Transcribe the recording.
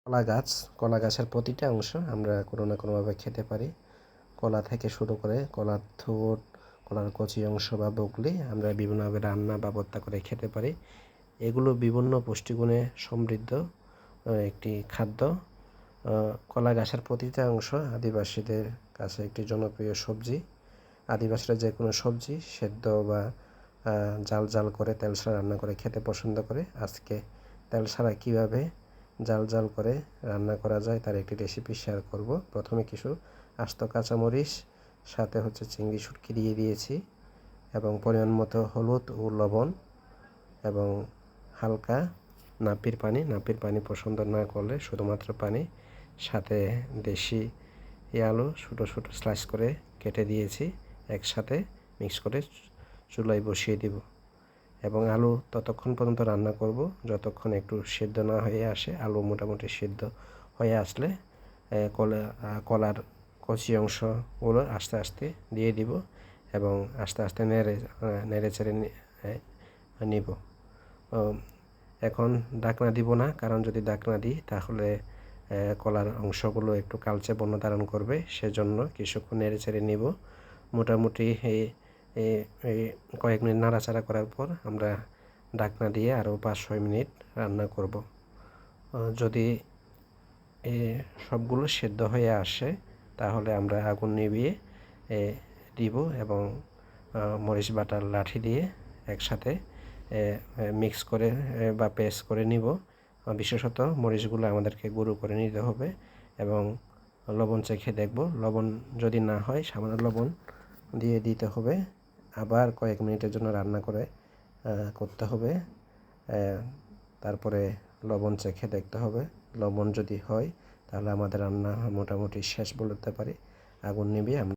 কলা গাছের প্রতিটা অংশ আমরা কোনো না কোনোভাবে খেতে পারি। কলা থেকে শুরু করে কলার থোড়, কলার কচি অংশ বা বগলি আমরা বিভিন্নভাবে রান্না বা ভর্তা করে খেতে পারি। এগুলো বিভিন্ন পুষ্টিগুণে সমৃদ্ধ একটি খাদ্য। কলা গাছের প্রতিটা অংশ আদিবাসীদের কাছে একটি জনপ্রিয় সবজি। আদিবাসীরা যে কোনো সবজি সেদ্ধ বা জাল করে তেল ছাড়া রান্না করে খেতে পছন্দ করে। আজকে তেল ছাড়া কীভাবে জাল করে রান্না করা যায় তার একটি রেসিপি শেয়ার করব। প্রথমে কিছু আস্ত কাঁচামরিচ, সাথে চিংড়ি শুটকি দিয়ে দিয়েছি এবং পরিমাণ মতো হলুদ ও লবণ এবং হালকা নাপির পানি পছন্দ না করলে শুধুমাত্র পানি, সাথে দেশি আলু ছোটো ছোটো স্লাইস করে কেটে দিয়েছি, একসাথে মিক্স করে চুলায় বসিয়ে দিব এবং আলু ততক্ষণ পর্যন্ত রান্না করব যতক্ষণ একটু সিদ্ধ না হয়ে আসে। আলু মোটামুটি সিদ্ধ হয়ে আসলে কলার কচি অংশগুলো আস্তে আস্তে দিয়ে দিব এবং আস্তে আস্তে নেড়ে চেড়ে নিব। এখন ঢাকনা দিব না, কারণ যদি ঢাকনা দিই তাহলে কলার অংশগুলো একটু কালচে বর্ণ ধারণ করবে, সেজন্য কিছুক্ষণ নেড়ে চেড়ে নিব। মোটামুটি এই কয়েক মিনিট নাড়াচাড়া করার পর আমরা ঢাকনা দিয়ে আরও 5-6 মিনিট রান্না করব। যদি সবগুলো সেদ্ধ হয়ে আসে তাহলে আমরা আগুন নিভিয়ে দিব এবং মরিচ বাটার লাঠি দিয়ে একসাথে মিক্স করে বা পেস্ট করে নিব। বিশেষত মরিচগুলো আমাদেরকে গুঁড়ো করে নিতে হবে এবং লবণ চেখে দেখব। লবণ যদি না হয় সামান্য লবণ দিয়ে দিতে হবে। আবার কয়েক মিনিটের জন্য রান্না করতে হবে। তারপরে লবণ চেখে দেখতে হবে। লবণ যদি হয় তাহলে আমাদের রান্না মোটামুটি শেষ বলতে পারি। আগুন নিভিয়ে আমরা